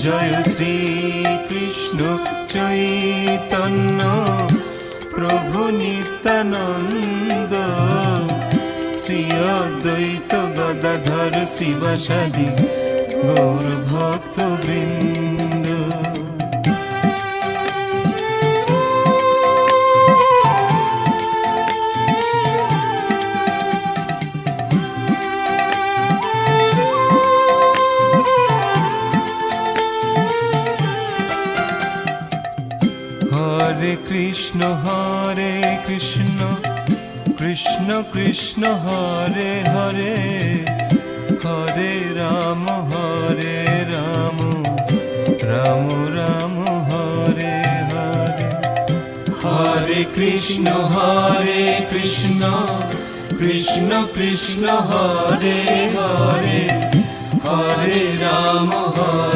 জয় শ্রী কৃষ্ণ চৈতন্য প্রভু নিত্যানন্দ, শ্রী অদ্বৈত গদাধর শিবাসাদি গৌর ভক্ত বৃন্দ। হরে কৃষ্ণ কৃষ্ণ কৃষ্ণ হরে হরে, হরে রাম রাম রাম হরে হরে। হরে কৃষ্ণ কৃষ্ণ কৃষ্ণ হরে হরে, হরে রাম